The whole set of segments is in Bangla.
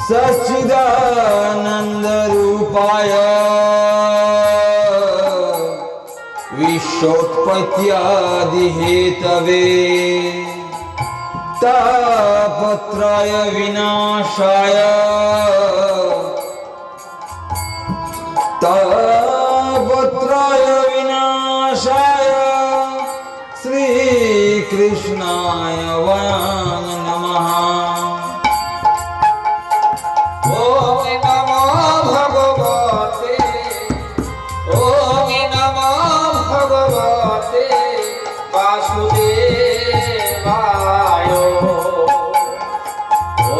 सच्चिदानंद रूपाय विश्वोत्पत्त्यादि हेतवे तापत्रय विनाशाय श्री कृष्णाय वयं नमः। ओम नमो भगवते ओम नमो भगवते वासुदेवाय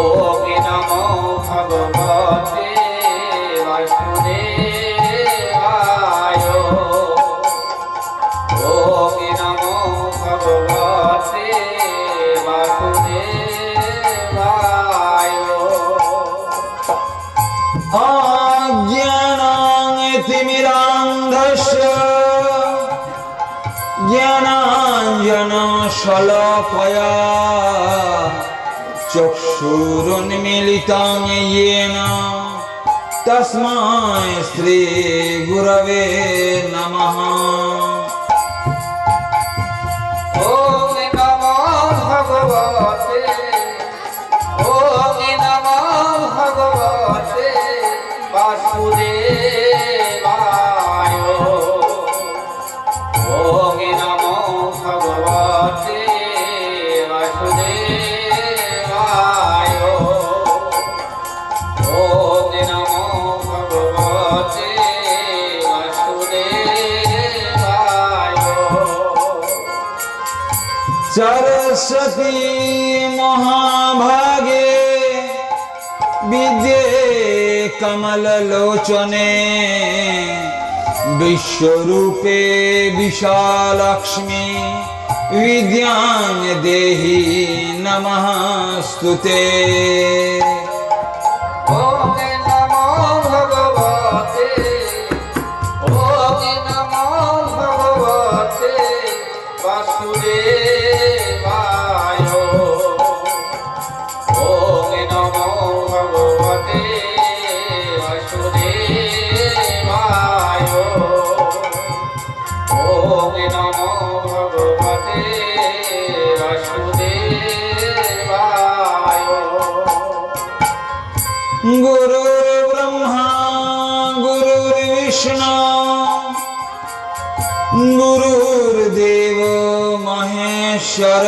ओम नमो भगवते वासुदेवाय ओम नमो भगवते वासुदेवाय ज्ञानातिमिरान्धस्य ज्ञानाञ्जनशलाकया चक्षुरुन्मीलितं येन तस्मै श्रीगुरवे नमः। ओम नमो भगवते ओम नमो भगवते वासुदेवाय ओम नमो भगवते वासुदेवाय ओम नमो भगवते वासुदेवाय सरस्वती महाभागे विद्ये कमललोचने विश्वरूपे विशालक्ष्मी विद्यां देहि नमस्तुते। ओम नमो भगवते ओम नमो भगवते वासुदेवाय ओम नमो भगवते वासुदेवाय ओम नमो भगवते वासुदेवाय गुरुर्ब्रह्मा गुरुर्विष्णु गुरुर्देवो महेश्वर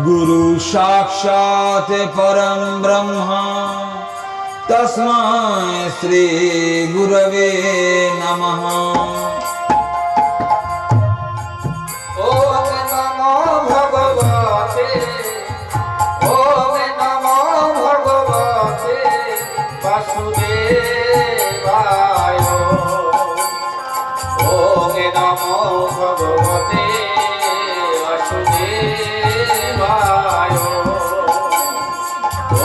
गुरु साक्षात् परं ब्रह्म तस्मै श्री गुरवे नमः। ओम नमो भगवते ओम नमो भगवते वासुदेवाय ओम नमो भगवते वासुदेवाय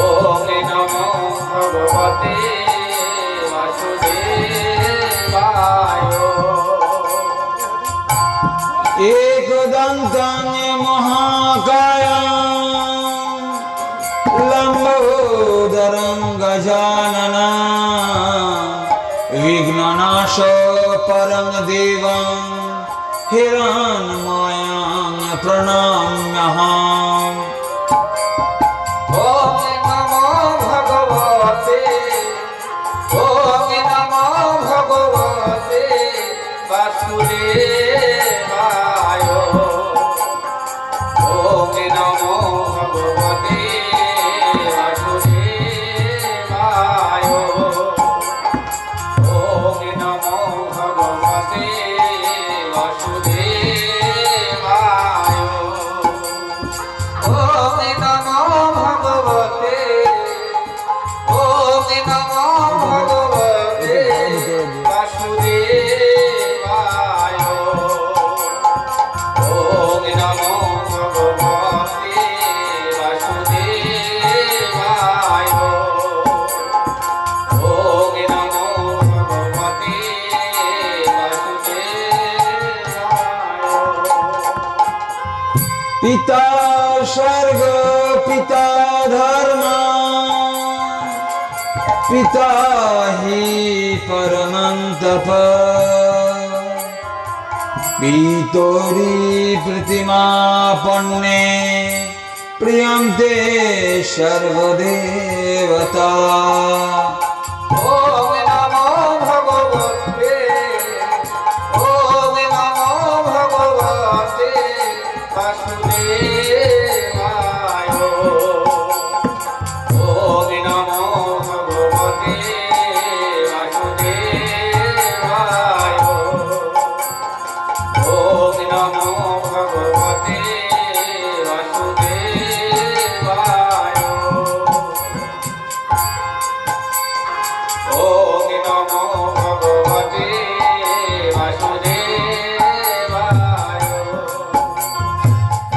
ओम नमो भगवते वासुदेवाय एकदन्तं महाकायं लम्बोदरं गजाननं विघ्ननाशो परं देवं हिरण्मयं प्रणम्यहम्। ओम नमो भगवते ओम नमो भगवते वासुदेवाय ओम नमो भगवते वासुदेवाय ओम नमो भगवते वासुदेवाय ओम नमो भगवते ओम नमो भगवते वासुदेवाय पिता हि परमं तप पीतोरी प्रतिमापन्ने प्रियन्ते सर्वदेवता। ॐ नमो भगवते ॐ नमो भगवते वासुदेवाय। ॐ नमो भगवते वासुदेवाय। ॐ नमो भगवते वासुदेवाय। ॐ नमो भगवते वासुदेवाय।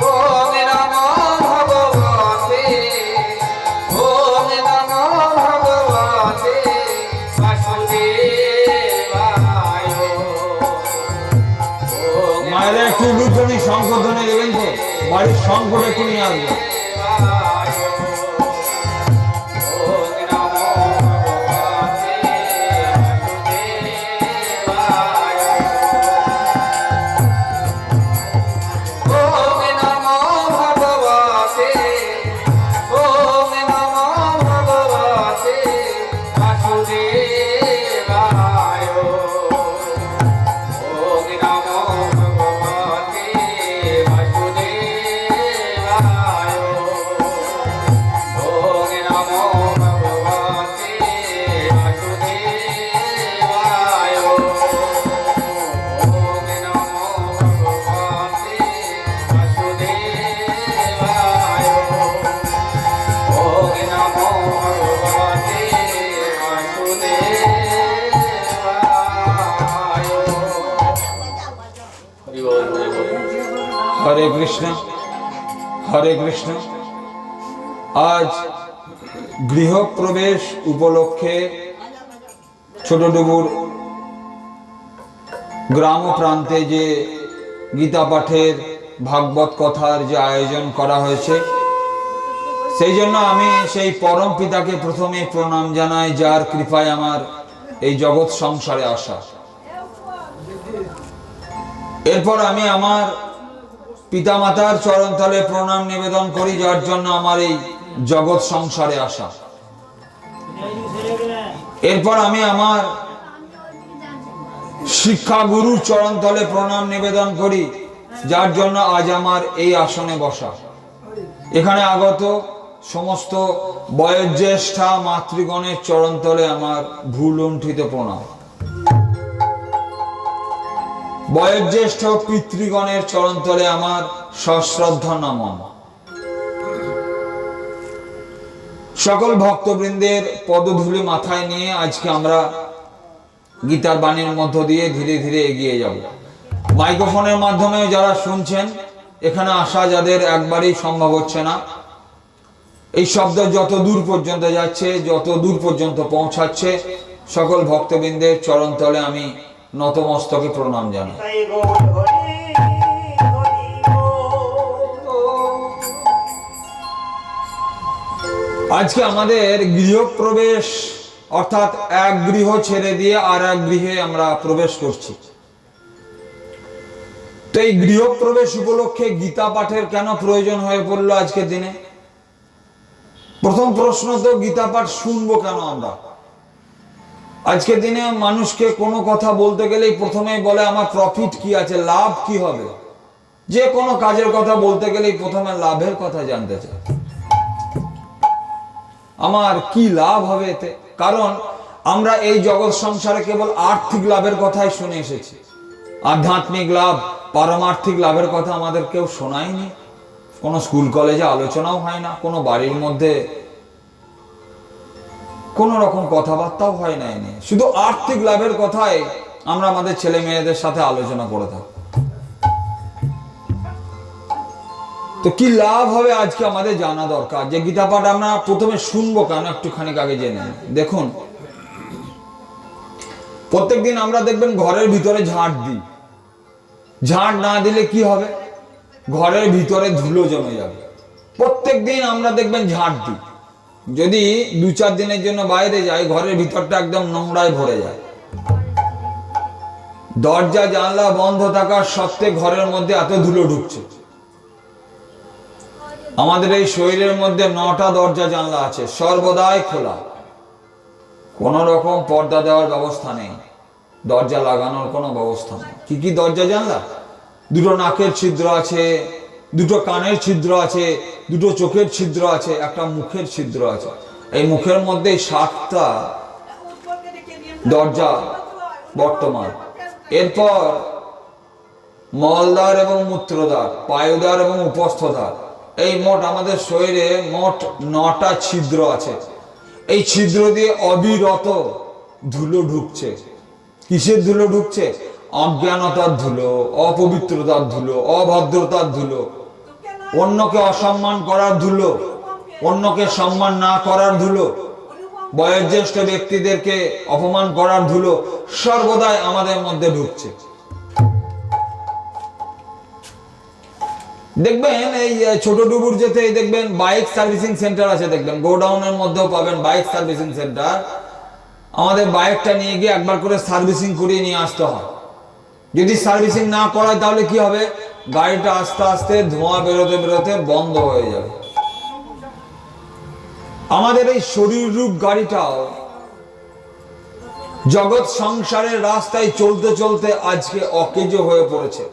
ॐ नमो भगवते ॐ नमो भगवते वासुदेवाय। মায়েরা একটু উলুধ্বনি শঙ্খধ্বনি দেবেন তো, বাড়ির শঙ্খটা একটু নিয়ে আসবে। হরে কৃষ্ণ হরে কৃষ্ণ। আজ গৃহপ্রবেশ উপলক্ষে ছোটডুবুর গ্রাম প্রান্তে যে গীতা পাঠের ভাগবত কথার যে আয়োজন করা হয়েছে, সেই জন্য আমি সেই পরম পিতাকে প্রথমে প্রণাম জানাই, যার কৃপায় আমার এই জগৎ সংসারে আসা। এরপর আমি আমার পিতামাতার চরণতলে প্রণাম নিবেদন করি, যার জন্য আমার এই জগৎ সংসারে আসা। এরপর আমি আমার শিক্ষাগুরুর চরণতলে প্রণাম নিবেদন করি, যার জন্য আজ আমার এই আসনে বসা। এখানে আগত সমস্ত বয়োজ্যেষ্ঠা মাতৃগণের চরণতলে আমার ভুলুণ্ঠিত প্রণাম। বয়োজ্যেষ্ঠ পিতৃগণের চরণতলে আমার সশ্রদ্ধ নমন। সকল ভক্তবৃন্দের পদধূলি মাথায় নিয়ে আজকে আমরা গীতার বাণীর মধ্য দিয়ে ধীরে ধীরে এগিয়ে যাব। মাইক্রোফোনের মাধ্যমে যারা শুনছেন, এখানে আসা যাদের একবারই সম্ভব হচ্ছে না, এই শব্দ যত দূর পর্যন্ত যাচ্ছে, যত দূর পর্যন্ত পৌঁছাচ্ছে, সকল ভক্তবৃন্দের চরণতলে আমি নতমস্তকে প্রণাম জানাই। আজকে আমাদের গৃহপ্রবেশ, অর্থাৎ এক গৃহ ছেড়ে দিয়ে আর এক গৃহে আমরা প্রবেশ করছি। তো এই গৃহপ্রবেশ উপলক্ষে গীতা পাঠের কেন প্রয়োজন হয়ে পড়লো আজকের দিনে? প্রথম প্রশ্ন তো, গীতা পাঠ শুনবো কেন আমরা? আজকের দিনে মানুষকে কোনো কথা বলতে গেলেই প্রথমেই বলে আমার প্রফিট কি আছে, লাভ কি হবে। যে কোনো কাজের কথা বলতে গেলেই প্রথমে লাভের কথা জানতে চায়, আমার কি লাভ হবে এতে। কারণ আমরা এই জগৎ সংসারে কেবল আর্থিক লাভের কথাই শুনে এসেছি, আধ্যাত্মিক লাভ, পারমার্থিক লাভের কথা আমাদের কেউ শোনায়নি। কোনো স্কুল কলেজে আলোচনাও হয় না, কোনো বাড়ির মধ্যে কোন রকম কথাবার্তাও হয় না। এনে শুধু আর্থিক লাভের কথাই আমরা আমাদের ছেলে মেয়েদের সাথে আলোচনা করে থাকি। তো কি লাভ হবে আজকে আমাদের জানা দরকার। যে গীতা পাঠ আমরা প্রথমে শুনবো কেন, একটুখানি আগে জেনে দেখুন। প্রত্যেকদিন আমরা দেখবেন ঘরের ভিতরে ঝাঁট দিই, ঝাঁট না দিলে কি হবে, ঘরের ভিতরে ধুলো জমে যাবে। প্রত্যেকদিন আমরা দেখবেন ঝাঁট দিই, যদি 2-4 দিনের জন্য বাইরে যাই, ঘরের ভিতরটা একদম নোংরায় ভরে যায়। দরজা জানলা বন্ধ থাকার সত্ত্বে ঘরের মধ্যে এত ধুলো ঢুকছে। আমাদের এই শরীরের মধ্যে 9টা দরজা জানলা আছে, সর্বদাই খোলা, কোন রকম পর্দা দেওয়ার ব্যবস্থা নেই, দরজা লাগানোর কোনো ব্যবস্থা নেই। কি কি দরজা জানলা? 2টো নাকের ছিদ্র আছে, 2টো কানের ছিদ্র আছে, 2টো চোখের ছিদ্র আছে, একটা মুখের ছিদ্র আছে। এই মুখের মধ্যে 7টা দরজা বর্তমান। এরপর মলদ্বার এবং মূত্রদ্বার, পায়ুদ্বার এবং উপস্থদ্বার, এই মোট আমাদের শরীরে মোট 9টা ছিদ্র আছে। এই ছিদ্র দিয়ে অবিরত ধুলো ঢুকছে। কিসের ধুলো ঢুকছে? অজ্ঞানতার ধুলো, অপবিত্রতার ধুলো, অভদ্রতার ধুলো, অন্যকে অসম্মান করার ধুলো, অন্যকে সম্মান না করার ধুলো, বয়োজ্যেষ্ঠ ব্যক্তিদেরকে অপমান করার ধুলো সর্বদাই আমাদের মধ্যে ঢুকছে। দেখবেন এই ছোট ডুবুর যেতে দেখবেন বাইক সার্ভিসিং সেন্টার আছে, দেখবেন গোডাউনের মধ্যেও পাবেন বাইক সার্ভিসিং সেন্টার। আমাদের বাইকটা নিয়ে গিয়ে একবার করে সার্ভিসিং করিয়ে নিয়ে আসতে হয়। যদি সার্ভিসিং না করায় তাহলে কি হবে? গাড়িটা আস্তে আস্তে ধোঁয়া বেরোতে বেরোতে বন্ধ হয়ে যাবে। আমাদের এই শরীর রূপ গাড়িটাও জগৎ সংসারের রাস্তায় চলতে চলতে আজকে অকেজো হয়ে পড়েছে।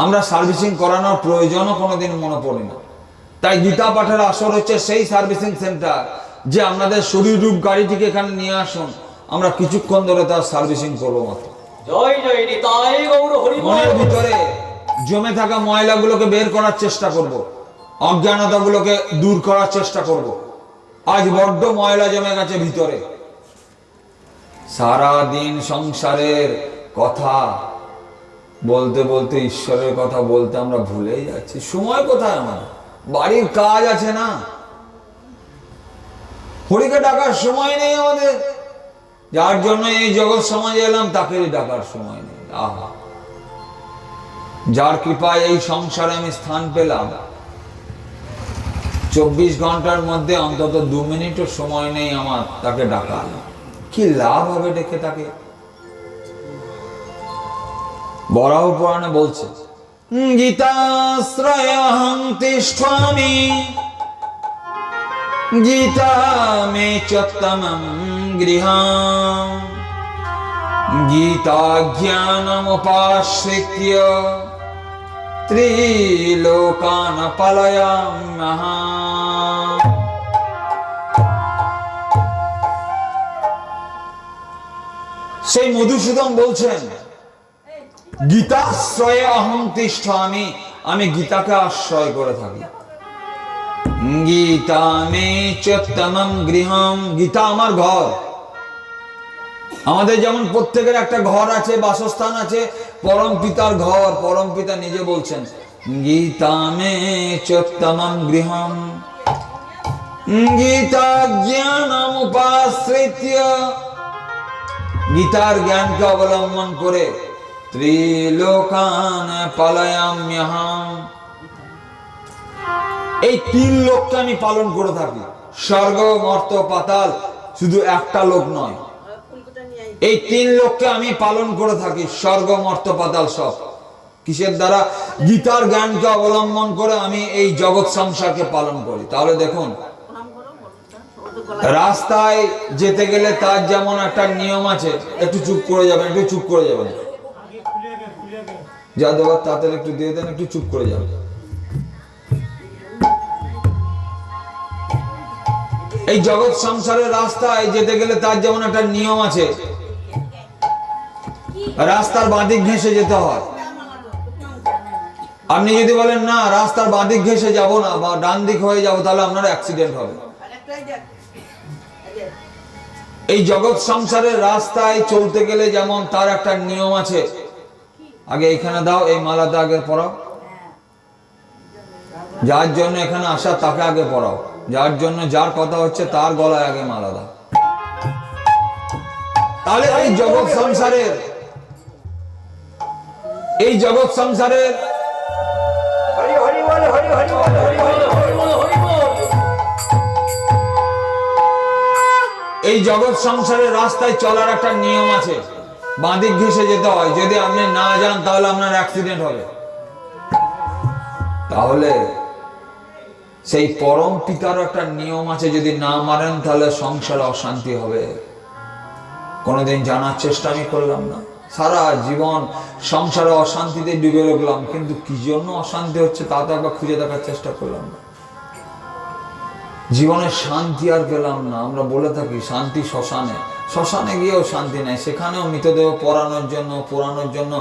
আমরা সার্ভিসিং করানোর প্রয়োজনও কোনোদিন মনে পড়ি না। তাই গীতা পাঠের আসর হচ্ছে সেই সার্ভিসিং সেন্টার, যে আপনাদের শরীর রূপ গাড়িটিকে এখানে নিয়ে আসুন, আমরা কিছুক্ষণ ধরে তার সার্ভিসিং করবো মাত্র। জয় জয় নিতাই গৌর হরি বল। মনের ভিতরে জমে থাকা ময়লাগুলোকে বের করার চেষ্টা করব, অজ্ঞানতাগুলোকে দূর করার চেষ্টা করব। আজ বড্ড ময়লা জমে গেছে ভিতরে। সারা দিন সংসারের কথা বলতে বলতে ঈশ্বরের কথা বলতে আমরা ভুলেই যাচ্ছি। সময় কোথায়? আমার বাড়ির কাজ আছে না, হরিকে ডাকার সময় নেই আমাদের। যার জন্য এই জগৎ সমাজে এলাম তাকেই ডাকার সময় নেই। আহা, যার কৃপায় এই সংসারে আমি স্থান পেলাম, 24 ঘন্টার মধ্যে অন্তত 2 মিনিটও সময় নেই আমার তাকে ডাকার। কি লাভ হবে ডেকে তাকে? বরাহ পুরাণে বলছে, গীতাশ্রয়হং তিষ্ঠামি গীতা মে চোত্তমং গৃহম গীতা জ্ঞানমুপাশ্রিত্য ত্রিলোকান পালয়াম্যহম। সেই মধুসূদন বলছেন, গীতাশ্রয়ে অহং তিষ্ঠামি, আমি গীতাকে আশ্রয় করে থাকি। গীতা মে চোত্তমং গৃহম, গীতা আমার ঘর। আমাদের যেমন প্রত্যেকের একটা ঘর আছে, বাসস্থান আছে, পরম পিতার ঘর। পরম পিতা নিজে বলছেন, গীতা মে চোত্তমং গৃহম গীতা জ্ঞানম উপাশ্রিত্য, গীতার জ্ঞানকে অবলম্বন করে ত্রিলোকান পালয়াম্যহম, এই 3 লোককে আমি পালন করে থাকি। স্বর্গ মর্ত পাতাল, শুধু একটা লোক নয়, এই 3 লোককে আমি পালন করে থাকি। স্বর্গ মর্ত পাতাল সব কিসের দ্বারা? গীতার জ্ঞানকে অবলম্বন করে আমি এই জগৎ সংসারকে পালন করি। তাহলে দেখুন, রাস্তায় যেতে গেলে তার যেমন একটা নিয়ম আছে, একটু চুপ করে যাবেন, একটু চুপ করে যাবেন, যা দেওয়ার তাড়াতাড়ি একটু দিয়ে দেন, একটু চুপ করে যাবেন। এই জগৎ সংসারের রাস্তায় যেতে গেলে তার যেমন একটা নিয়ম আছে, রাস্তার বাঁদিক ঘেঁষে যেতে হয়। আপনি যদি বলেন না রাস্তার বাঁদিক ঘেঁষে যাব না বা ডান দিক হয়ে যাব, তাহলে আপনার অ্যাক্সিডেন্ট হবে। এই জগৎ সংসারের রাস্তায় চলতে গেলে যেমন তার একটা নিয়ম আছে, আগে এখানে দাও, এই মালাটা আগে পরাও, যার জন্য এখানে আসা তাকে আগে পরাও, যার জন্য যার কথা হচ্ছে তার গলায় আগে মালা দাও। তাহলে এই জগৎ সংসারের এই জগৎ সংসারের রাস্তায় চলার একটা নিয়ম আছে, বাঁদিক ঘেঁষে যেতে হয়। যদি আপনি না যান তাহলে আপনার অ্যাক্সিডেন্ট হবে। তাহলে সেই পরম পিতারও একটা নিয়ম আছে, যদি না মারেন তাহলে সংসারে অশান্তি হবে। কোনোদিন জানার চেষ্টা আমি করলাম না, সারা জীবন সংসারে অশান্তিতে ডুবে রাখলাম, কিন্তু কি জন্য অশান্তি হচ্ছে তা তো একবার খুঁজে দেখার চেষ্টা করলাম না। জীবনে শান্তি আর পেলাম না। আমরা বলে থাকি শান্তি শ্মশানে, শ্মশানে গিয়েও শান্তি নেই, সেখানেও মৃতদেহ পোড়ানোর জন্য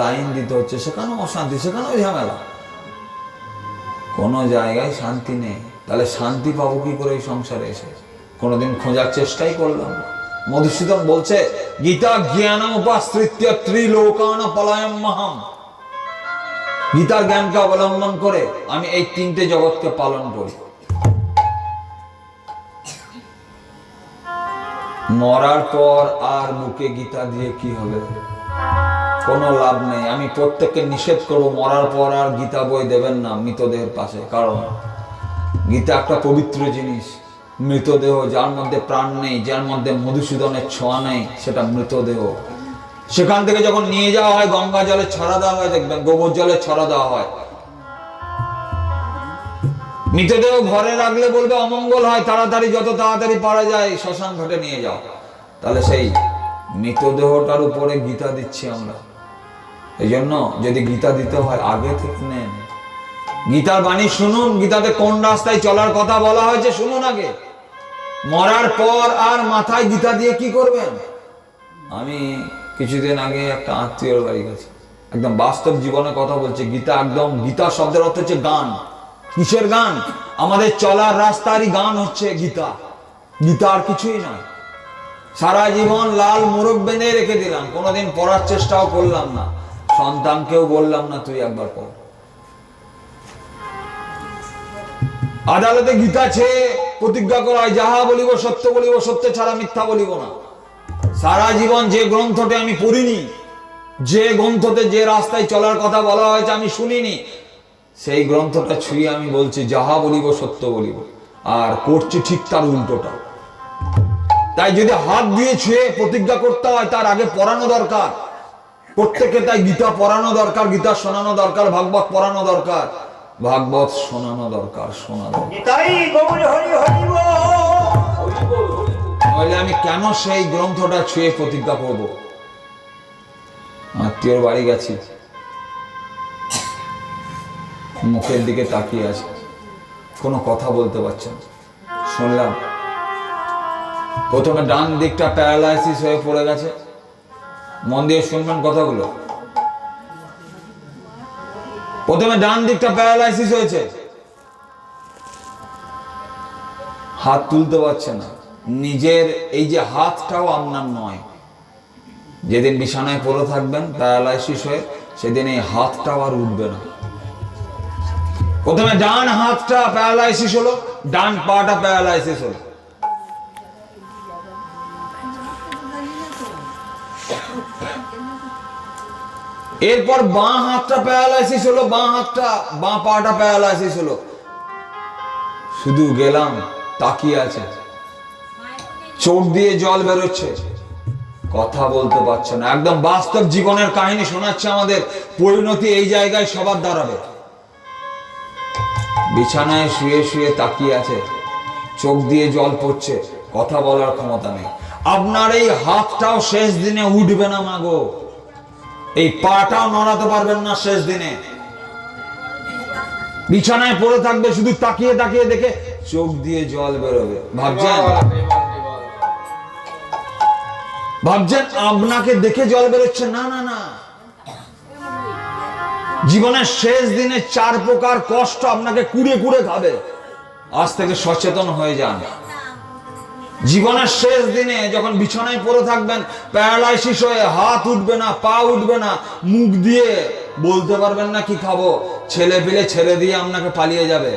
লাইন দিতে হচ্ছে, সেখানেও অশান্তি, সেখানেও ঝামেলা, কোনো জায়গায় শান্তি নেই। তাহলে শান্তি পাবো কি করে এই সংসারে এসে? কোনোদিন খোঁজার চেষ্টাই করলাম না। মধুসূদন বলছে গীতা জ্ঞান উপাশ্রিত্য ত্রিলোকান পলায়ম মহাম। গীতার জ্ঞানকে অবলম্বন করে আমি এই তিনটে জগৎকে পালন করি। মরার পর আর বুকে গীতা দিয়ে কি হবে? কোনো লাভ নেই। আমি প্রত্যেককে নিষেধ করবো মরার পর আর গীতা বই দেবেন না মৃতদেহের পাশে, কারণ গীতা একটা পবিত্র জিনিস। মৃতদেহ, যার মধ্যে প্রাণ নেই, যার মধ্যে মধুসূদনের ছোঁয়া নেই, সেটা মৃতদেহ। সেখান থেকে যখন নিয়ে যাওয়া হয় গঙ্গা জলে ছড়া দেওয়া হয়, দেখবেন গোবর জলে ছড়া দেওয়া হয়। মৃতদেহ ঘরে রাখলে বলবে অমঙ্গল হয়, তাড়াতাড়ি যত তাড়াতাড়ি পারা যায় শ্মশান ঘাটে নিয়ে যাও। তাহলে সেই মৃতদেহটার উপরে গীতা দিচ্ছি আমরা। এই জন্য যদি গীতা দিতে হয় আগে থেকে নেন, গীতার বাণী শুনুন। গীতাতে কোন রাস্তায় চলার কথা বলা হয়েছে শুনুন আগে। মরার পর আর মাথায় গীতা দিয়ে কি করবেন? আমি কিছুদিন আগে একটা আত্মীয়র বাড়ি গেছি, একদম বাস্তব জীবনের কথা বলছে। গীতা একদম, গীতা শব্দের অর্থ হচ্ছে গান। কিসের গান? আমাদের চলার রাস্তারই গান হচ্ছে গীতা। গীতা আর কিছুই নয়। সারা জীবন লাল মোরগ বেঁধে রেখে দিলাম, কোনোদিন পড়ার চেষ্টাও করলাম না, সন্তানকেও বললাম না তুই একবার পড়। আদালতে গীতা ছেয়ে প্রতিজ্ঞা করা হয় যাহা বলিব সত্য বলিব, সত্য ছাড়া মিথ্যা বলিব না। সারা জীবন যে গ্রন্থটি আমি পড়িনি, যে গ্রন্থতে যে রাস্তায় চলার কথা বলা হয়েছে আমি শুনিনি, সেই গ্রন্থটা ছুঁয়ে আমি বলছি যাহা বলিব সত্য বলিব, আর করছি ঠিক তার উল্টোটা। তাই যদি হাত দিয়ে ছুঁয়ে প্রতিজ্ঞা করতে হয় তার আগে পড়ানো দরকার প্রত্যেকে। তাই গীতা পড়ানো দরকার, গীতা শোনানো দরকার, ভাগবত পড়ানো দরকার, ভাগবত শোনানো দরকার, শোনা দরকার। আমি কেন সেই গ্রন্থটা ছুঁয়ে প্রতিজ্ঞা করব? আত্মীয়র বাড়ি গেছি, মুখের দিকে তাকিয়ে আছে, কোনো কথা বলতে পারছে না। শুনলাম প্রথমে ডান দিকটা প্যারালাইসিস হয়ে পড়ে গেছে। মন দিয়ে শুনবেন কথাগুলো। প্রথমে ডান দিকটা প্যারালাইসিস হয়েছে, হাত তুলতে পারছে না। নিজের এই যে হাতটাও আপনার নয়। যেদিন বিছানায় পড়ে থাকবেন প্যারালাইসিস হয়ে, সেদিন এই হাতটাও আর উঠবে না। প্রথমে ডান হাতটা প্যারালাইসিস হলো, ডান পাটা প্যারালাইসিস হলো। এরপর বাঁ হাতটা প্যারালাইসিস হলো, বাঁ পাটা প্যারালাইসিস হলো। শুধু গেলাম, তাকিয়ে আছে, চোখ দিয়ে জল বেরোচ্ছে, কথা বলতে পারছে না। একদম বাস্তব জীবনের কাহিনী শোনাচ্ছে আমাদের। পরিণতি এই জায়গায় সবার দাঁড়াবে। বিছানায় শুয়ে শুয়ে তাকিয়ে আছে, চোখ দিয়ে জল পড়ছে, কথা বলার ক্ষমতা নেই। আপনার এই হাতটাও শেষ দিনে উঠবে না মাগো, এই পাটাও নড়াতে পারবেন না শেষ দিনে। বিছানায় পড়ে থাকবে, শুধু তাকিয়ে তাকিয়ে দেখে চোখ দিয়ে জল বেরোবে। ভাবছেন আপনাকে দেখে জল বেরোচ্ছে? না না না, জীবনের শেষ দিনে 4 প্রকার কষ্ট আপনাকে কুড়ে কুড়ে খাবে। আজ থেকে সচেতন হয়ে যান। জীবনের শেষ দিনে যখন বিছানায় পড়ে থাকবেন প্যারালাইসিস হয়ে, হাত উঠবে না, পা উঠবে না, মুখ দিয়ে বলতে পারবেন না কি খাবো, ছেলে পেলে ছেড়ে দিয়ে আপনাকে পালিয়ে যাবে।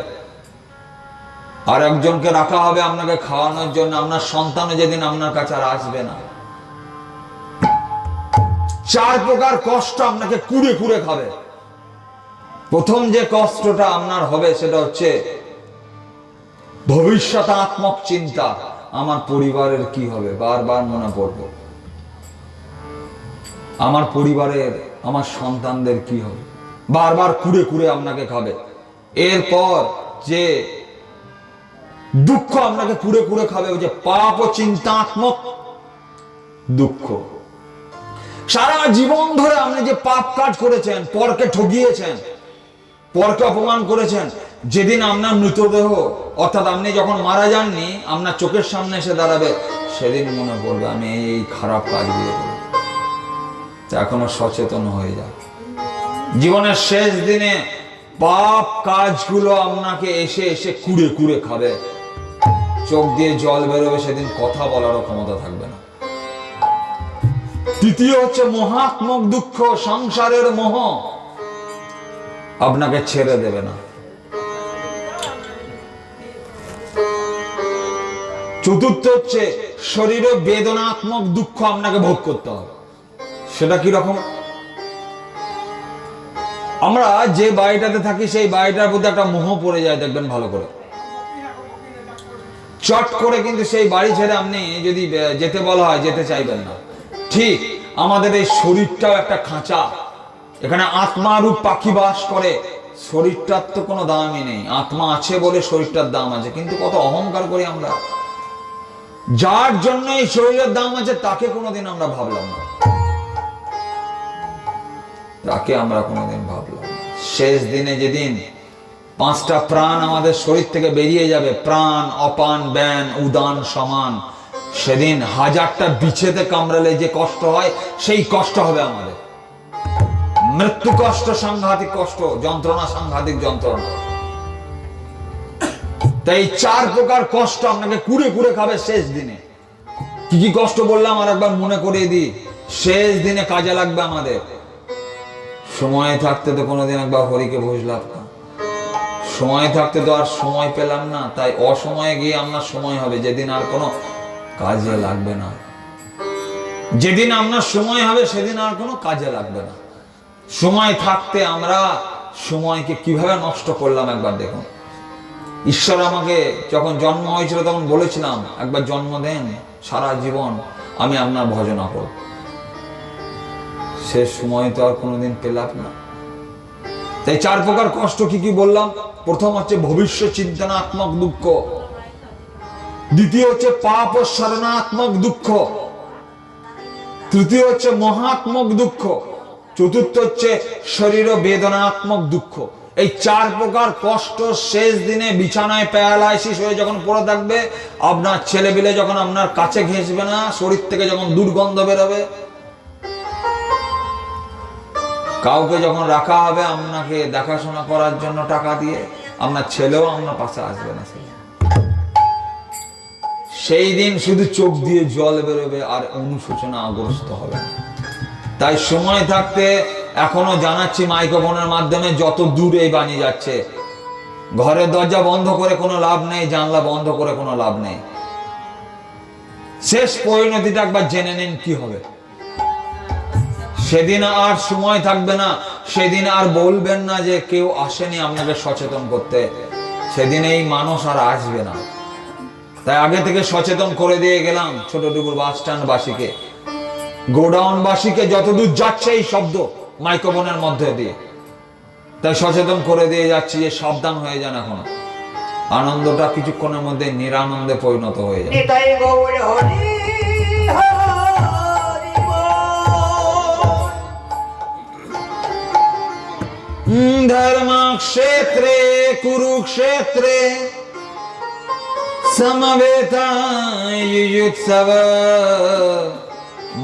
আর একজনকে রাখা হবে আপনাকে খাওয়ানোর জন্য। আপনার সন্তান যেদিন আপনার কাছে আর আসবে না। 4 প্রকার কষ্ট আপনাকে কুড়ে কুড়ে খাবে। প্রথম যে কষ্টটা আপনার হবে সেটা হচ্ছে ভবিষ্যতাত্মক চিন্তা। আমার পরিবারের কি হবে, বারবার মনে পড়বে। আমার পরিবারের, আমার সন্তানদের কি হবে, বারবার কুড়ে কুড়ে আপনাকে খাবে। এরপর যে দুঃখ আপনাকে কুড়ে কুড়ে খাবে, ওই যে পাপ ও চিন্তাত্মক দুঃখ। সারা জীবন ধরে আপনি যে পাপ কাজ করেছেন, পরকে ঠকিয়েছেন, পরকে অপমান করেছেন, যেদিন আপনার মৃতদেহ অর্থাৎ আপনি যখন মারা যাননি আপনার চোখের সামনে এসে দাঁড়াবে, সেদিন মনে পড়বে আমি এই খারাপ কাজগুলো করি। এখনো সচেতন হয়ে যায়। জীবনের শেষ দিনে পাপ কাজগুলো আপনাকে এসে এসে কুড়ে কুড়ে খাবে, চোখ দিয়ে জল বেরোবে, সেদিন কথা বলারও ক্ষমতা থাকবে না। তৃতীয় হচ্ছে মোহাত্মক দুঃখ, সংসারের মোহ আপনাকে ছেড়ে দেবে না। চতুর্থ হচ্ছে শরীরে বেদনাত্মক দুঃখ আপনাকে ভোগ করতে হবে। সেটা কি রকম? আমরা যে বাড়িটাতে থাকি সেই বাড়িটার প্রতি একটা মোহ পড়ে যায়, দেখবেন ভালো করে। চট করে কিন্তু সেই বাড়ি ছেড়ে আপনি যদি যেতে বলা হয় যেতে চাইবেন না। ঠিক আমাদের এই শরীরটাও একটা খাঁচা, এখানে আত্মারূপ পাখি বাস করে। শরীরটার তো কোনো দামই নেই, আত্মা আছে বলে শরীরটার দাম আছে, কিন্তু কত অহংকার করি আমরা। যার জন্য এই শরীরের দাম আছে তাকে কোনোদিন আমরা ভাবলাম না, তাকে আমরা কোনোদিন ভাবলাম না। শেষ দিনে যেদিন 5টা প্রাণ আমাদের শরীর থেকে বেরিয়ে যাবে, প্রাণ অপান ব্যান উদান সমান, সেদিন 1000টা বিছেতে কামড়ালে যে কষ্ট হয় সেই কষ্ট হবে আমাদের। মৃত্যু কষ্ট সাংঘাতিক কষ্ট, যন্ত্রণা সাংঘাতিক যন্ত্রণা। তাই 4 প্রকার কষ্ট আপনাকে কুড়ে কুড়ে খাবে শেষ দিনে। কি কি কষ্ট বললাম আর একবার মনে করিয়ে দিই, শেষ দিনে কাজে লাগবে আমাদের। সময় থাকতে তো কোনোদিন একবার হরিকে বুঝলাম না, সময় থাকতে তো আর সময় পেলাম না, তাই অসময়ে গিয়ে আপনার সময় হবে যেদিন আর কোনো কাজে লাগবে না। যেদিন আপনার সময় হবে সেদিন আর কোনো কাজে লাগবে না। সময় থাকতে আমরা সময়কে কিভাবে নষ্ট করলাম একবার দেখুন। ঈশ্বর আমাকে যখন জন্ম হয়েছিল তখন বলেছিলাম, একবার জন্ম দেন, সারা জীবন আমি আপনার ভজনা করব। সে সময় তো আর কোনোদিন পেলাম না। তাই 4 প্রকার কষ্ট কি কি বললাম? প্রথম হচ্ছে ভবিষ্যৎ চিন্তনাত্মক দুঃখ, দ্বিতীয় হচ্ছে পাপ ও শরণাত্মক দুঃখ, তৃতীয় হচ্ছে মহাত্মক দুঃখ, চতুর্থ হচ্ছে শরীর বেদনাত্মক দুঃখ। এই 4 প্রকার কষ্ট শেষ দিনে বিছানায় প্যারালাইসিস হয়ে যখন পড়ে থাকবে, আপনার ছেলেপিলে যখন আপনার কাছে ঘেঁষবে না, শরীর থেকে যখন দুর্গন্ধ বেরোবে, কাউকে যখন রাখা হবে আপনাকে দেখাশোনা করার জন্য টাকা দিয়ে, আপনার ছেলেও আপনার পাশে আসবে না, সেই দিন শুধু চোখ দিয়ে জল বেরোবে আর অনুশোচনাগ্রস্ত হবে। তাই সময় থাকতে এখনো জানাচ্ছি মাইক্রোফোনের মাধ্যমে, যত দূরে এই বাণী যাচ্ছে, ঘরের দরজা বন্ধ করে কোনো লাভ নেই, জানলা বন্ধ করে কোনো লাভ নেই। শেষ পরিণতিটা একবার জেনে নিন কি হবে। সেদিন আর সময় থাকবে না, সেদিন আর বলবেন না যে কেউ আসেনি আপনাকে সচেতন করতে, সেদিন এই মানুষ আর আসবে না। তাই আগে থেকে সচেতন করে দিয়ে গেলাম ছোটডুবুর বাস স্ট্যান্ড বাসীকে, গোডাউন বাসীকে, যতদূর যাচ্ছে এই শব্দ মাইক্রোফোনের মধ্যে দিয়ে, তাই সচেতন করে দিয়ে যাচ্ছি যে সাবধান হয়ে যান। এখন আনন্দটা কিছুক্ষণের মধ্যে নিরানন্দে পরিণত হয়ে যায়। ধর্মক্ষেত্রে কুরুক্ষেত্রে সমবেতাयुयुत्सव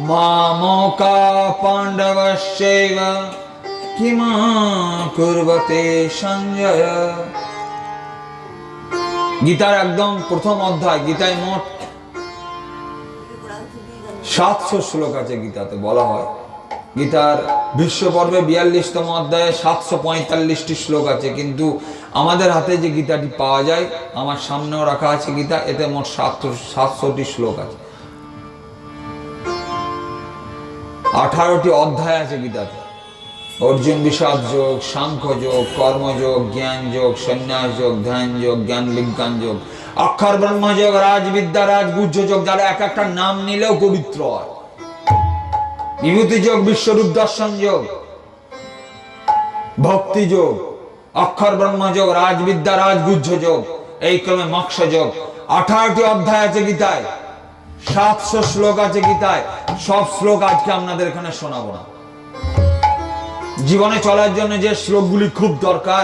मामोका पांडवश्चैव किमा कुर्वते সঞ্জয়। গীতার একদম প্রথম অধ্যায়, গীতায় মোট 700 শ্লোক আছে। গীতাতে বলা হয়, গীতার বিশ্ব পর্বে 42তম অধ্যায়ে 745টি শ্লোক আছে, কিন্তু আমাদের হাতে যে গীতাটি পাওয়া যায়, আমার সামনেও রাখা আছে গীতা, এতে মোট 700টি শ্লোক আছে, 18টি অধ্যায় আছে গীতাতে। অর্জুন বিষাদ যোগ, সাংখ্য যোগ, কর্মযোগ, জ্ঞান যোগ, সন্ন্যাস যোগ, ধ্যান যোগ, জ্ঞান বিজ্ঞান যোগ, অক্ষর ব্রহ্মযোগ, রাজবিদ্যা, রাজগুহ্যযোগ, যারা এক একটা নাম নিলেও পবিত্র হয়। বিভূতি যোগ, বিশ্বরূপ দর্শন যোগ, ভক্তি যোগ, অক্ষর ব্রহ্মযোগ, রাজবিদ্যা, রাজগুহ্য যোগ, এই ক্রমে মোক্ষ যোগ। 18টি অধ্যায় আছে গীতায়, 700 শ্লোক আছে গীতায়। সব শ্লোক আজকে আপনাদের এখানে শোনাবো না। জীবনে চলার জন্য যে শ্লোকগুলি খুব দরকার,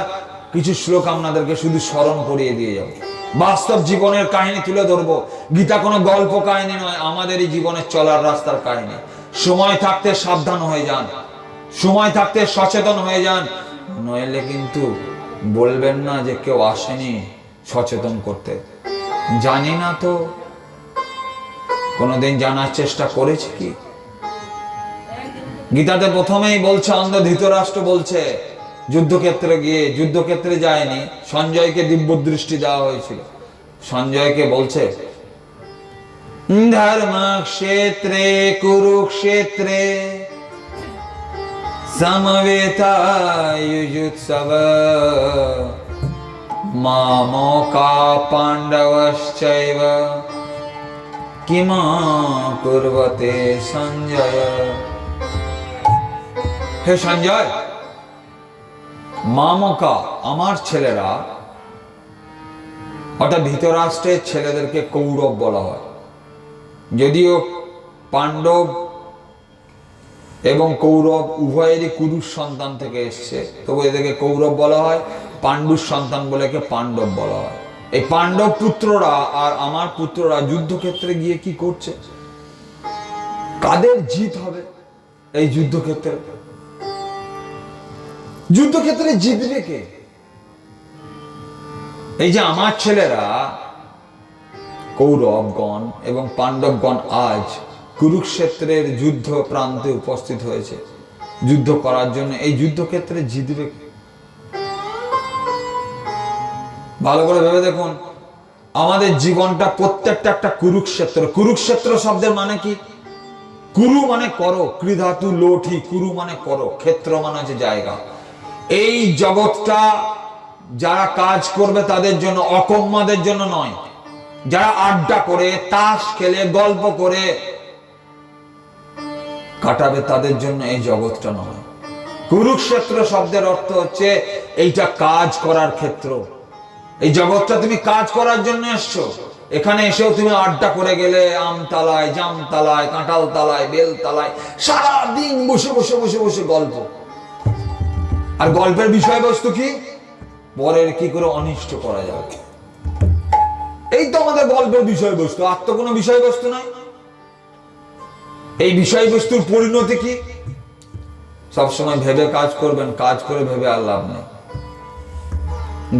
কিছু শ্লোক আপনাদেরকে শুধু স্মরণ করিয়ে দিয়ে যাবো। বাস্তব জীবনের কাহিনী তুলে ধরবো। গীতা কোনো গল্প কাহিনী নয়, আমাদেরই জীবনের চলার রাস্তার কাহিনী। সময় থাকতে সাবধান হয়ে যান, সময় থাকতে সচেতন হয়ে যান, নইলে কিন্তু বলবেন না যে কেউ আসেনি সচেতন করতে। জানি না তো, কোনোদিন জানার চেষ্টা করেছে কি? গীতাতে প্রথমেই বলছে, অন্ধ ধৃতরাষ্ট্র বলছে যুদ্ধক্ষেত্রে গিয়ে, যুদ্ধক্ষেত্রে যায়নি, সঞ্জয়কে দিব্য দৃষ্টি দেওয়া হয়েছিল। সঞ্জয়কে বলছে, ধর্মক্ষেত্রে কুরুক্ষেত্রে সমবেতাযুৎসব মামকা পাণ্ডবশ্চৈব কিম কুর্বতে সঞ্জয়। হে সঞ্জয়, মামকা আমার ছেলেরা, অর্থাৎ ধৃতরাষ্ট্রের ছেলেদেরকে কৌরব বলা হয়। যদিও পাণ্ডব এবং কৌরব উভয়েরই কুরুর সন্তান থেকে এসছে, তবু এদেরকে কৌরব বলা হয়। পাণ্ডুর সন্তান বলে পাণ্ডব বলা হয়। এই পাণ্ডব পুত্ররা আর আমার পুত্ররা যুদ্ধক্ষেত্রে গিয়ে কি করছে? কাদের জিত হবে এই যুদ্ধক্ষেত্রে? যুদ্ধক্ষেত্রে জিতবে কে? এই যে আমার ছেলেরা কৌরবগণ এবং পাণ্ডবগণ আজ কুরুক্ষেত্রের যুদ্ধ প্রান্তে উপস্থিত হয়েছে যুদ্ধ করার জন্য, এই যুদ্ধক্ষেত্রে জিতবে কে? ভালো করে ভেবে দেখুন, আমাদের জীবনটা প্রত্যেকটা একটা কুরুক্ষেত্র। কুরুক্ষেত্র শব্দের মানে কি? কুরু মানে করো, কৃধাতু লোঠি, কুরু মানে করো, ক্ষেত্র মানে হচ্ছে জায়গা। এই জগৎটা যারা কাজ করবে তাদের জন্য, অকম্মাদের জন্য নয়। যারা আড্ডা করে, তাস খেলে, গল্প করে কাটাবে তাদের জন্য এই জগৎটা নয়। কুরুক্ষেত্র শব্দের অর্থ হচ্ছে এইটা কাজ করার ক্ষেত্র। এই জগৎটা তুমি কাজ করার জন্য এসছো। এখানে এসেও তুমি আড্ডা করে গেলে আমতলায়, জামতলায়, কাঁঠাল তলায়, বেল তলায়, সারাদিন বসে বসে বসে বসে গল্প। আর গল্পের বিষয়বস্তু কি? পরের কি করে অনিষ্ট করা যাবে, এই তো আমাদের গল্পের বিষয়বস্তু। আর তো কোনো বিষয়বস্তু নাই। এই বিষয়বস্তুর পরিণতি কি? সবসময় ভেবে কাজ করবেন, কাজ করে ভেবে আর লাভ নেই।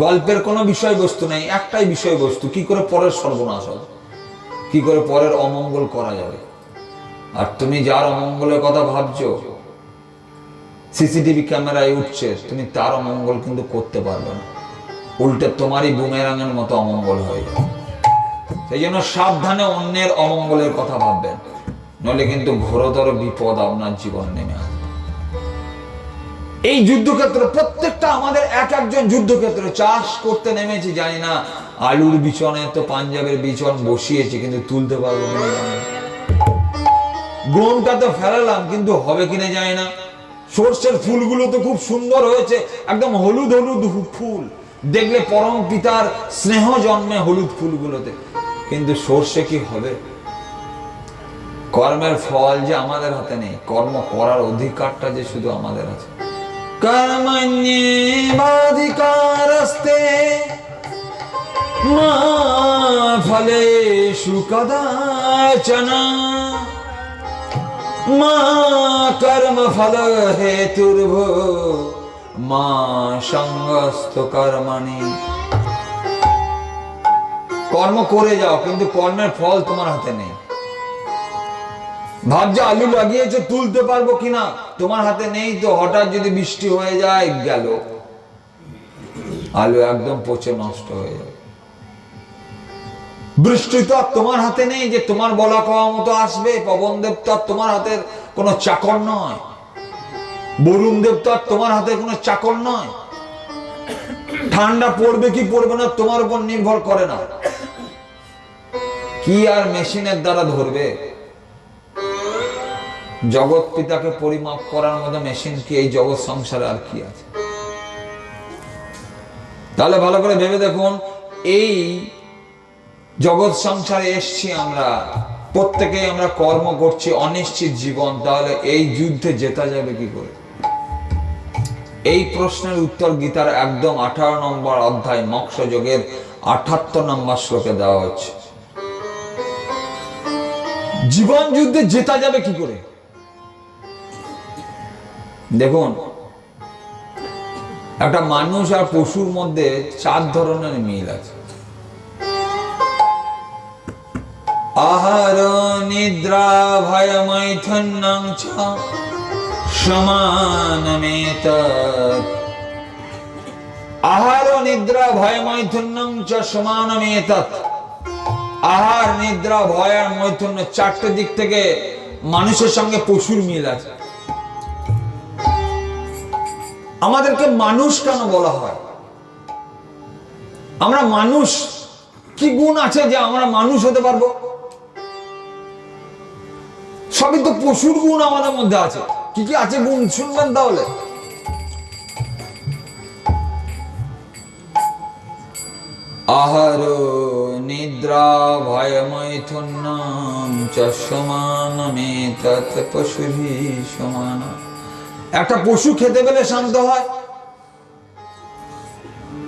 গল্পের কোনো বিষয়বস্তু নেই, একটাই বিষয়বস্তু, কি করে পরের সর্বনাশ হবে, কি করে পরের অমঙ্গল করা যাবে। আর তুমি যার অমঙ্গলের কথা ভাবছো, সিসিটিভি ক্যামেরায় উঠছে, তুমি তার অমঙ্গল কিন্তু করতে পারবে না, উল্টে তোমারই বুমেরাঙের মতো অমঙ্গল হয়ে যাবে। সেই জন্য সাবধানে অন্যের অমঙ্গলের কথা ভাববেন, নইলে কিন্তু ঘোরতর বিপদ আপনার জীবনে নেমে আসবে। এই যুদ্ধক্ষেত্র প্রত্যেকটা আমাদের এক একজন যুদ্ধক্ষেত্র। চাষ করতে নেমেছি, জানি না আলুর বিচনে তো পাঞ্জাবের বিচন বসিয়েছি, কিন্তু তুলতে পারবো কিনা জানি না। গমটা তো ফেলালাম, কিন্তু হবে কিনা জানি না। সর্ষের ফুলগুলো তো খুব সুন্দর হয়েছে, একদম হলুদ হলুদ ফুল, দেখলে পরম পিতার স্নেহ জন্মে হলুদ ফুলগুলোতে, কিন্তু সর্ষে কি হবে? কর্মের ফল যে আমাদের হাতে নেই, কর্ম করার অধিকারটা যে শুধু আমাদের আছে। কর্মণ্যেবাধিকারস্তে মা ফলেষু কদাচন মা কর্মফল হেতুর্ভো মা সঙ্গস্ত কর্মণি। কর্ম করে যাও, কিন্তু কর্মের ফল তোমার হাতে নেই। ভাবছো আলু লাগিয়েছো, তুলতে পারবো কিনা, তোমার হাতে নেই। তো হঠাৎ যদি বৃষ্টি হয়ে যায়, গেল আলু, একদম পচে নষ্ট হয়ে যাবে। বৃষ্টি তো আর তোমার হাতে নেই যে তোমার বলা কওয়া মতো আসবে। পবন দেব তো আর তোমার হাতের কোনো চাকর নয়, বরুণ দেব তো আর তোমার হাতে কোনো চাকর নয়। ঠান্ডা পড়বে কি পড়বে না তোমার উপর নির্ভর করে না, কি আর মেশিনের দ্বারা ধরবে? জগৎ পিতাকে পরিমাপ করার মতো মেশিন কি এই জগৎ সংসারে আর কি আছে? তাহলে ভালো করে ভেবে দেখুন, এই জগৎ সংসারে এসছি আমরা, প্রত্যেকেই আমরা কর্ম করছি, অনিশ্চিত জীবন। তাহলে এই যুদ্ধে জেতা যাবে কি করে? এই প্রশ্নের উত্তর গীতার একদম 18 নম্বর অধ্যায় মোক্ষ যোগের 78 নম্বর শ্লোকে দেওয়া হচ্ছে। জীবন যুদ্ধে জেতা যাবে কি করে? দেখুন, একটা মানুষ আর পশুর মধ্যে 4 ধরনের মিল আছে। আহার নিদ্রা ভয় মৈথুন্যং চ সমানমেতৎ। আহার নিদ্রা ভয় মৈথুন্যং চ সমানমেতৎ। আহার, নিদ্রা, ভয় আর মৈথুন্য, 4টে দিক থেকে মানুষের সঙ্গে পশুর মিল আছে। আমাদেরকে মানুষ কেন বলা হয়? আমরা মানুষ, কি গুণ আছে যে আমরা মানুষ হতে পারবো? সবই তো পশুর গুণ আমাদের মধ্যে আছে। কি কি আছে গুণ শুনবেন তাহলে। আহার নিদ্রা ভয় মৈথুন্যং চ সমানমেতৎ পশুভিঃ সমান। একটা পশু খেতে পেলে শান্ত হয়,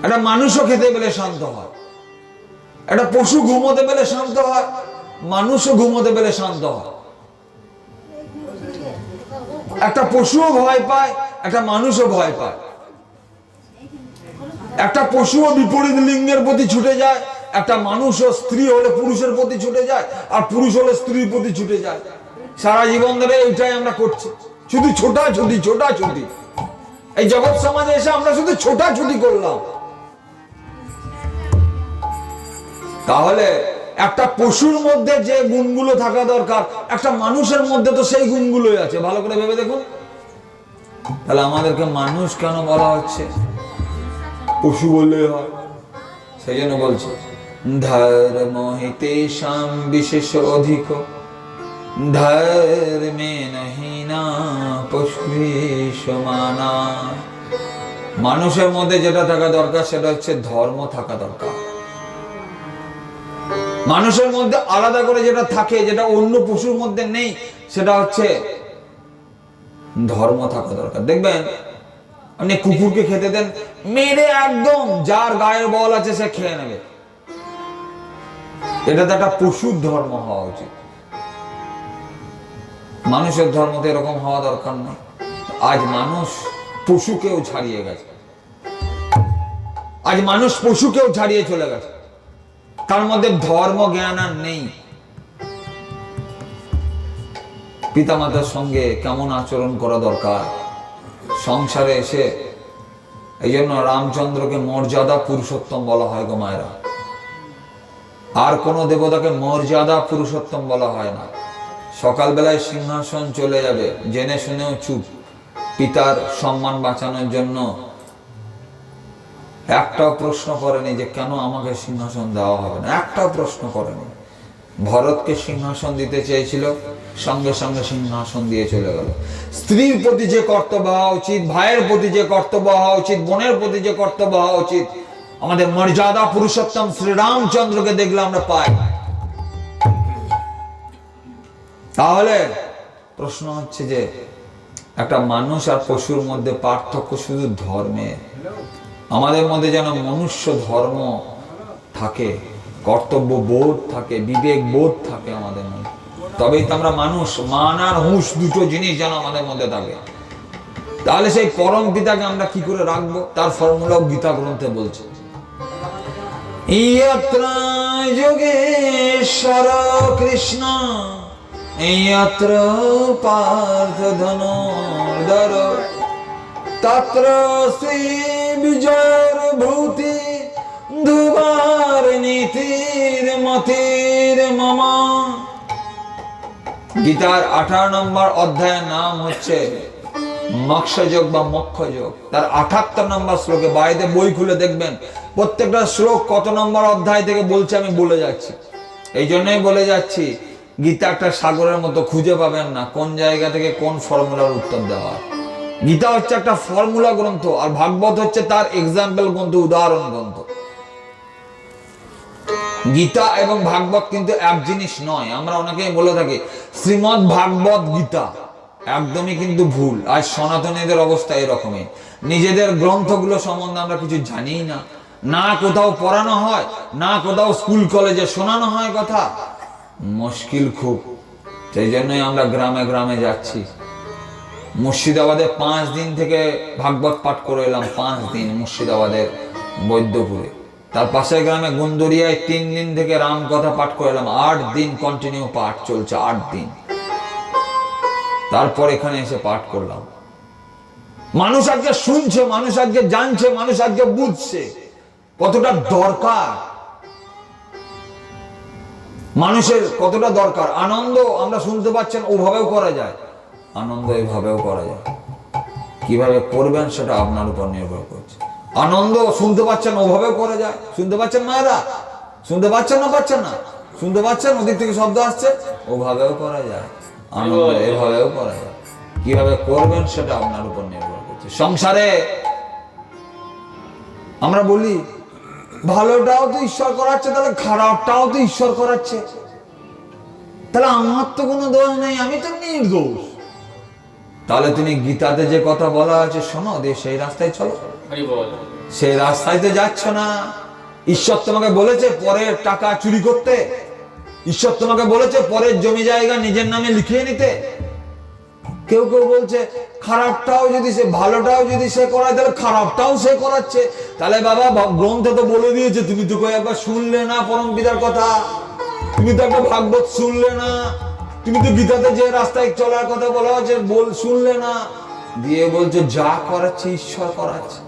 একটা মানুষও খেতে পেলে শান্ত হয়। একটা পশু ঘুমোতে পেলে শান্ত হয়, মানুষও ঘুমোতে পেলে শান্ত হয়। একটা পশুও ভয় পায়, একটা মানুষও ভয় পায়। একটা পশুও বিপরীত লিঙ্গের প্রতি ছুটে যায়, একটা মানুষও স্ত্রী হলে পুরুষের প্রতি ছুটে যায়, আর পুরুষ হলে স্ত্রীর প্রতি ছুটে যায়। সারা জীবন ধরে এইটাই আমরা করছি, শুধু ছোটাছুটি ছোটাছুটি। এই জগৎ সমাজে এসে আমরা শুধু ছোটাছুটি করলাম। তাহলে একটা পশুর মধ্যে যে গুণগুলো থাকা দরকার, একটা মানুষের মধ্যে তো সেই গুণগুলোই আছে। ভালো করে ভেবে দেখুন। তাহলে আমাদেরকে মানুষ কেন বলা হচ্ছে? পশু বললেই হয়। সেই জন্য বলছে ধর্ম হিতেষাং বিশেষ অধিক ধর্মেন হীনা পশুভিঃ সমানা। মানুষের মধ্যে যেটা থাকা দরকার সেটা হচ্ছে ধর্ম থাকা দরকার। মানুষের মধ্যে আলাদা করে যেটা থাকে, যেটা অন্য পশুর মধ্যে নেই, সেটা হচ্ছে ধর্ম থাকা দরকার। দেখবেন আপনি কুকুরকে খেতে দেন, মেরে একদম যার গায়ের বল আছে সে খেয়ে নেবে। এটা তো একটা পশুর ধর্ম হওয়া উচিত। মানুষের ধর্ম তো এরকম হওয়া দরকার নয়। আজ মানুষ পশুকেও ছাড়িয়ে গেছে। আজ মানুষ পশুকেও ছাড়িয়ে চলে গেছে। তার মধ্যে ধর্ম জ্ঞান আর নেই। পিতামাতার সঙ্গে কেমন আচরণ করা দরকার সংসারে এসে। এই জন্য রামচন্দ্রকে মর্যাদা পুরুষোত্তম বলা হয় গো মায়েরা। আর কোন দেবতাকে মর্যাদা পুরুষোত্তম বলা হয় না। সকালবেলায় সিংহাসন চলে যাবে, জেনে শুনেও চুপ। পিতার সম্মান বাঁচানোর জন্য একটাও প্রশ্ন করেনি যে কেন আমাকে সিংহাসন দেওয়া হবে না, একটাও প্রশ্ন করেনি। ভরতকে সিংহাসন দিতে চেয়েছিল, সঙ্গে সঙ্গে সিংহাসন দিয়ে চলে গেল। স্ত্রীর প্রতি যে কর্তব্য হওয়া উচিত, ভাইয়ের প্রতি যে কর্তব্য হওয়া উচিত, বোনের প্রতি যে কর্তব্য হওয়া উচিত, আমাদের মর্যাদা পুরুষোত্তম শ্রীরামচন্দ্রকে দেখলে আমরা পাই। তাহলে প্রশ্ন হচ্ছে যে একটা মানুষ আর পশুর মধ্যে পার্থক্য শুধু ধর্মে। আমাদের মধ্যে যেন মনুষ্য ধর্ম থাকে, কর্তব্য বোধ থাকে, বিবেক বোধ থাকে আমাদের মধ্যে। তবেই তো আমরা মানুষ। মান আর হুঁশ দুটো জিনিস যেন আমাদের মধ্যে থাকে। তাহলে সেই পরম পিতাকে আমরা কি করে রাখবো, তার ফর্মুলাও গীতা গ্রন্থে বলছে। ইয়ত্র যোগেশ্বর কৃষ্ণ ইয়ত্র পার্থ ধনুর্ধর তত্র শ্রী বিজয়ের ভূতি দুবার নীতির মতির মম। গীতার 18 নম্বর অধ্যায়ের নাম হচ্ছে মোক্ষযোগ বা মোক্ষযোগ। তার 78 নম্বর শ্লোকে, বাইরে বই খুলে দেখবেন প্রত্যেকটা শ্লোক কত নম্বর অধ্যায় থেকে বলছে আমি বলে যাচ্ছি। এই জন্যই বলে যাচ্ছি, গীতা একটা সাগরের মতো, খুঁজে পাবেন না কোন জায়গা থেকে কোন ফর্মুলার উত্তর দেওয়া। গীতা হচ্ছে একটা ফর্মুলা গ্রন্থ, আর ভাগবত হচ্ছে তার এক্সাম্পল গ্রন্থ, উদাহরণ গ্রন্থ। গীতা এবং ভাগবত কিন্তু এক জিনিস নয়। আমরা অনেকেই বলে থাকি শ্রীমদ্ ভাগবত গীতা, একদমই কিন্তু ভুল। আর সনাতনীদের অবস্থা এরকমই, নিজেদের গ্রন্থগুলো সম্বন্ধে আমরা কিছু জানি না, না কোথাও পড়ানো হয়, না কোথাও স্কুল কলেজে শোনানো হয় কথা, মুশকিল খুব। সেই জন্যই আমরা গ্রামে গ্রামে যাচ্ছি। মুর্শিদাবাদে 5 দিন থেকে ভাগবত পাঠ করে এলাম, 5 দিন মুর্শিদাবাদের বৈদ্যপুরে। তার পাশের গ্রামে গুন্দরিয়ায় 3 দিন থেকে রাম কথা পাঠ করে এলাম, 8 দিন কন্টিনিউ পাঠ চলছে, 8 দিন। তারপর এখানে এসে পাঠ করলাম। মানুষ আজকে শুনছে, মানুষ আজকে জানছে, মানুষ আজকে বুঝছে কতটা দরকার, মানুষের কতটা দরকার। আনন্দ আমরা শুনতে পাচ্ছেন ওভাবেও করা যায়, আনন্দ এভাবেও করা যায়। কিভাবে করবেন সেটা আপনার উপর নির্ভর করছে। আনন্দ শুনতে পাচ্ছেন ওভাবেও করা যায়, শুনতে পাচ্ছেন মায়েরা? শুনতে পাচ্ছেন না পাচ্ছেন না? শুনতে পাচ্ছেন? ওদিক থেকে শব্দ আসছে, ওভাবেও করা যায়, আনন্দ এভাবেও করা যায়। কিভাবে করবেন সেটা আপনার উপর নির্ভর করছে। সংসারে আমরা বলি ভালোটাও তো ঈশ্বর করাচ্ছে, তাহলে খারাপটাও তো ঈশ্বর করাচ্ছে, তাহলে আমার তো কোনো দোষ নেই, আমি তো নির্দোষ। তাহলে তুমি গীতাতে যে কথা বলা আছে শোনো, দিয়ে সেই রাস্তায় চলো। সেই রাস্তায় তো যাচ্ছ না। ঈশ্বর তোমাকে বলেছে পরের টাকা চুরি করতে, ঈশ্বর তোমাকে বলেছে পরের জমি জায়গা নিজের নামে লিখিয়ে নিতে। কেউ কেউ বলছে খারাপটাও যদি সে, ভালোটাও যদি সে করায়, তাহলে খারাপটাও সে করাচ্ছে। তাহলে বাবা গ্রন্থে তো বলে দিয়েছে, তুমি তো একবার শুনলে না পরম পিতার কথা, তুমি তো একটা ভাগবত শুনলে না, তুমি তো গীতাতে যে রাস্তায় চলার কথা বলা হয়েছে শুনলে না। দিয়ে বলছে যা করাচ্ছে ঈশ্বর করাচ্ছে।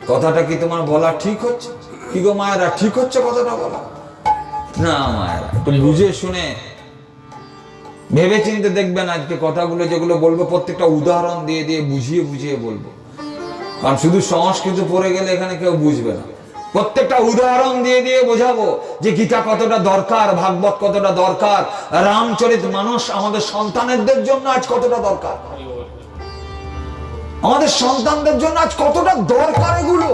কথাটা কি তোমার বলা ঠিক হচ্ছে? কি গো মায়েরা, ঠিক হচ্ছে কথাটা বলা? না মায়েরা, একটু বুঝে শুনে ভেবে চিন্তে দেখবেন। আজকে কথাগুলো যেগুলো বলবো প্রত্যেকটা উদাহরণ দিয়ে দিয়ে বুঝিয়ে বুঝিয়ে বলবো, কারণ শুধু সংস্কৃত পড়ে গেলে এখানে কেউ বুঝবে না। প্রত্যেকটা উদাহরণ দিয়ে দিয়ে বোঝাবো যে গীতা কতটা দরকার, ভাগবত কতটা দরকার, রামচরিত মানুষ আমাদের সন্তানদের জন্য আজ কতটা দরকার, আমাদের সন্তানদের জন্য আজ কতটা দরকার। এগুলো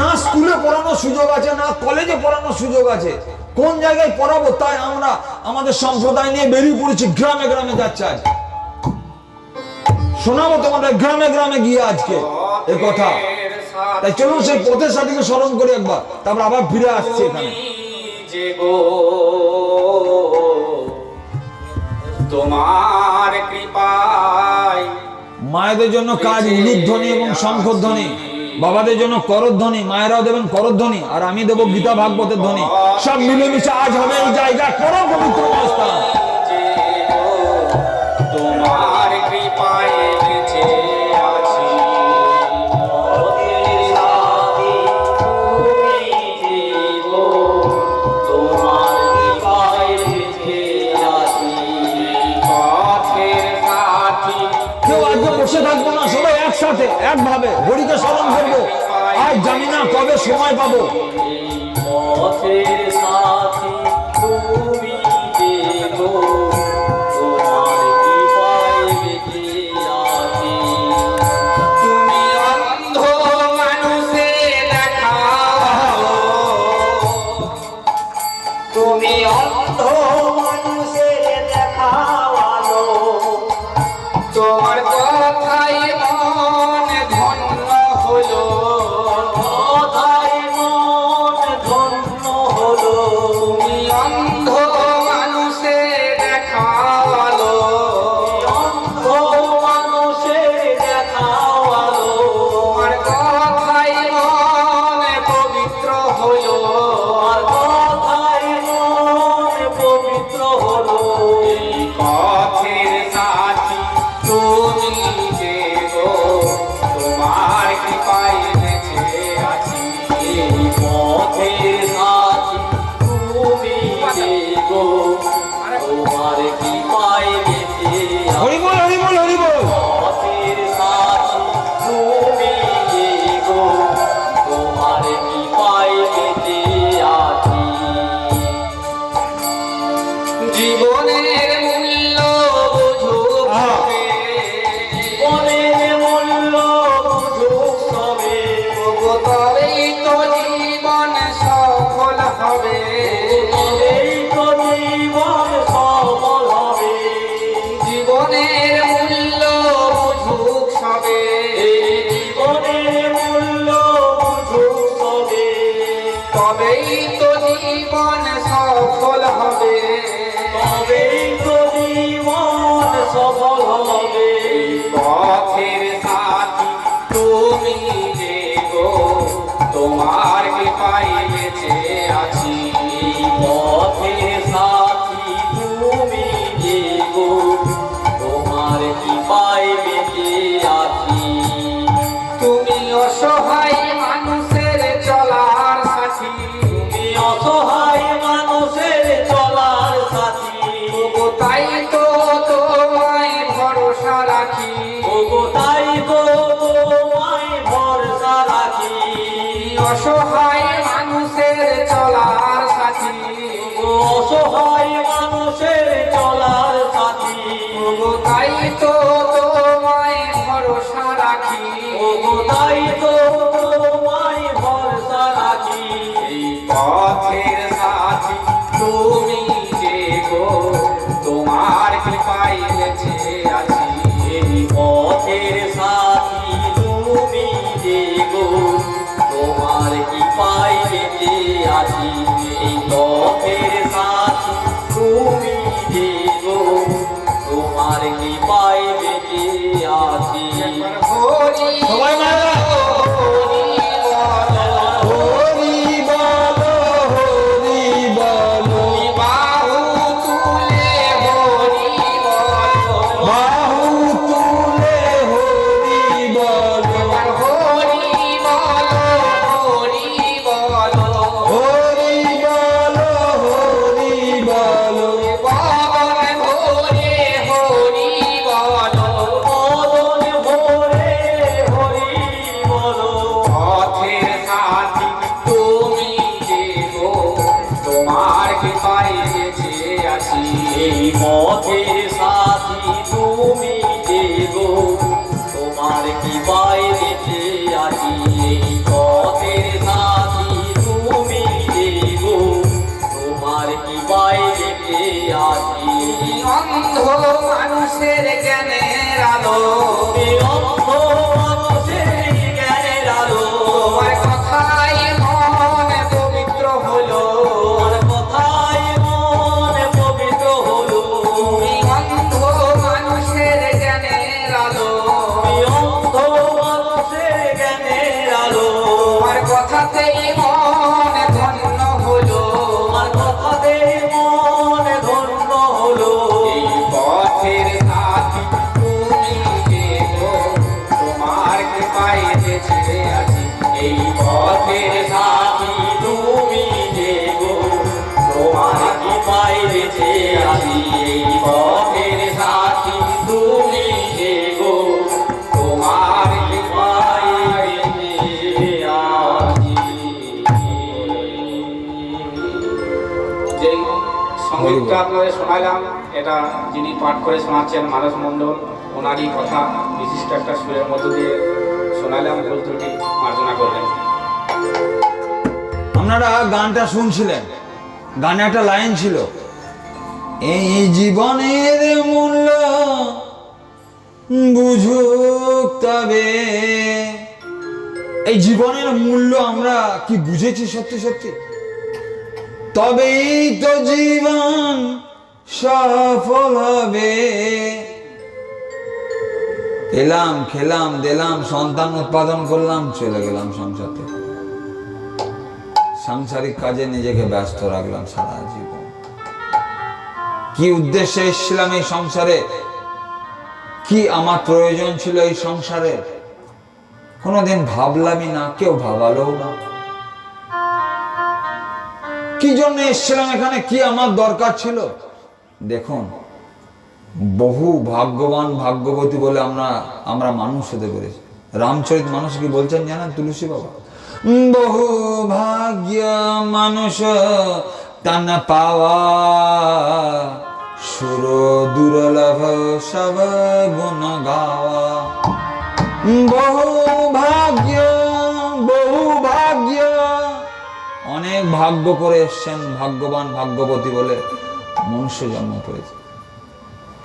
না স্কুলে পড়ানোর সুযোগ আছে, না কলেজে পড়ানোর সুযোগ আছে, কোন জায়গায় পড়াবো? তাই আমরা আমাদের সম্প্রদায় নিয়ে বেরিয়ে পড়েছি, গ্রামে গ্রামে যাচ্ছে। আজ শোনাবো তোমাদের গ্রামে গ্রামে গিয়ে আজকে এ কথা। তাই চলুন সেই পথের সাথীকে স্মরণ করি একবার, তারপর আবার ফিরে আসছি এখানে। তোমার কৃপায় মায়েদের জন্য কাজ উলুধ্বনি এবং শঙ্খধ্বনি, বাবাদের জন্য করধ্বনি, মায়েরাও দেবেন করধ্বনি, আর আমি দেবো গীতা ভাগবতের ধ্বনি। সব মিলেমিশে আজ হবে এই জায়গা পরম পবিত্র স্থান। তোমার কৃপায় বেঁচে আছি, তোমার কৃপায় বেঁচে আছি। পথের সাথী কেউ আজকে বসে থাকবো না, সবাই একসাথে একভাবে হরিকে স্মরণ করবো। আজ জানি না কবে সময় পাবো। পথের সাথী তুমি দেবো, তোমার কৃপায় বেঁচে আছি। তুমি অন্ধ মানুষে দেখাও, তুমি অন্ধ মানুষের দেখাও, তোমার কথাই মন ধন্য হলো, কথায় মন ধন্য হলো। তুমি অন্ধ মানুষে দেখালো, অন্ধ মানুষের দেখাও আলো, তোমার কথাই মন পবিত্র হলো, আর কথায় মন পবিত্র হলো। এই পথের সাথী তুমি দেবো, তোমার কৃপায় বেঁচে আছি। এই পথের সাথী তুমি দেবো, পাই বেঁচে আছি। পথের সাথী তুমি যে গো, তোমার কৃপায় বেঁচে আছি। তুমি অসহায় মানুষের চলার সাথী, তুমি অসহায় মানুষের চলার সাথী। ওগো তাই তো তোমায় ভরসা রাখি। ওগো তাই তো তোমায় ভরসা রাখি। অসহায় মানুষের চলার সাথী, ওগো অসহায় মানুষের চলার সাথী। ওগো তাই তো তোমায় ভরসা রাখি। ওগো তাই তো তোমায় ভরসা রাখি। এই পথের সাথী তুমি যে গো, তোমার কৃপায় বেঁচে আছি। এই পথের সাথী তুমি যে গো, তোমার কৃপায় বেঁচে আছি। এই পথের সাথী তুমি যে গো, তোমার কৃপায় বেঁচে আছি। হরি সবাই মায়েরা হরি বল, হরি বলো, হরি বলো, বাহু তুলে হরি বল, বাহু তুলে হরি বলো, হরি বল, হরি বল, হরি বলো, হরি বলো, পবন ভোরে হরি বল। মদন ভোরে হরি বলো। পথের সাথী তুমি যে গো, তোমার কৃপায় বেঁচে আছি। এই পথের সাথী তুমি যে গো, তোমার কৃপায় বেঁচে আছি। এই পথের সাথী তুমি যে গো, তোমার কৃপায় বেঁচে আছি। অন্ধ মানুষের জ্ঞানের আলো, তুমি অন্ধ মানুষের জ্ঞানের আলো। তোমার কথায় মন পবিত্র হলো। তোমার কথায় মন পবিত্র হলো। তুমি অন্ধ মানুষের জ্ঞানের আলো, তুমি অন্ধ মানুষের জ্ঞানের আলো। তোমার কথাতেই মন ধন্য হলো। তোমার কথাতে মন ধন্য হলো। এই পথের সাথী তুমি যে গো, তোমার কৃপায় বেঁচে আছি। এই পথের সাথী তুমি যে গো, তোমার কৃপায় বেঁচে আছি। এই পথের সাথী তুমি যে গো, তোমার কৃপায় বেঁচে আছি। যে সঙ্গীতটা আপনাদের শোনালাম, এটা যিনি পাঠ করে শোনাচ্ছেন মানস মণ্ডল, ওনারই কথা বিশিষ্ট একটা সুরের মধ্য দিয়ে শোনালাম। ভুল ত্রুটি মার্জনা করলেন। আপনারা গানটা শুনছিলেন, গানে একটা লাইন ছিল, এই জীবনের মূল্য বুঝুক তবে। এই জীবনের মূল্য আমরা কি বুঝেছি সত্যি সত্যি? তবেই তো জীবন সফল হবে। এলাম খেলাম দিলাম, সন্তান উৎপাদন করলাম, চলে গেলাম সংসার থেকে। সাংসারিক কাজে নিজেকে ব্যস্ত রাখলাম সারা জীবন। কি উদ্দেশ্যে এসেছিলাম এই সংসারে? কি আমার প্রয়োজন ছিল এই সংসারের? কোনোদিন ভাবলামই না, কেউ ভাবালো না। কি জন্য এসেছিলাম এখানে? কি আমার দরকার ছিল? দেখুন, বহু ভাগ্যবান ভাগ্যবতী বলে আমরা মানুষ হতে পেরেছি। রামচরিত মানুষ কি বলছেন জানেন তুলসী বাবা? বহু ভাগ্য মানুষ তান পাওয়া, সুর দুর্লভ সব গুণ গাওয়া। বহু ভাগ্য, বহু ভাগ্য, অনেক ভাগ্য করে এসছেন ভাগ্যবান ভাগ্যবতী বলে মনুষ্য জন্ম পেয়েছে।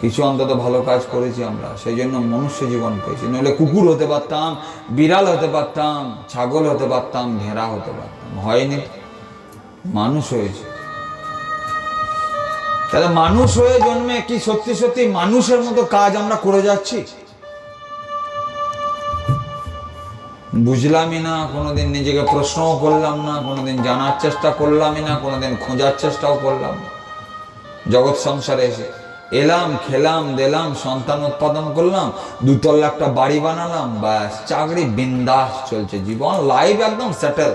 কিছু অন্তত ভালো কাজ করেছি আমরা, সেই জন্য মনুষ্য জীবন পেয়েছি। নইলে কুকুর হতে পারতাম, বিড়াল হতে পারতাম, ছাগল হতে পারতাম, ভেড়া হতে পারতাম। হয়নি, মানুষ হয়েছে। তাহলে মানুষ হয়ে জন্মে কি সত্যি সত্যি মানুষের মতো কাজ আমরা করে যাচ্ছি? বুঝলামই না, কোনোদিন নিজেকে প্রশ্নও করলাম না, কোনোদিন জানার চেষ্টা করলামই না, কোনোদিন খোঁজার চেষ্টাও করলাম না। জগৎ সংসারে এসে এলাম, খেলাম, দিলাম, সন্তান উৎপাদন করলাম, 2 তলা একটা বাড়ি বানালাম, ব্যাস চাকরি বিন্দাস চলছে, জীবন লাইফ একদম সেটেল।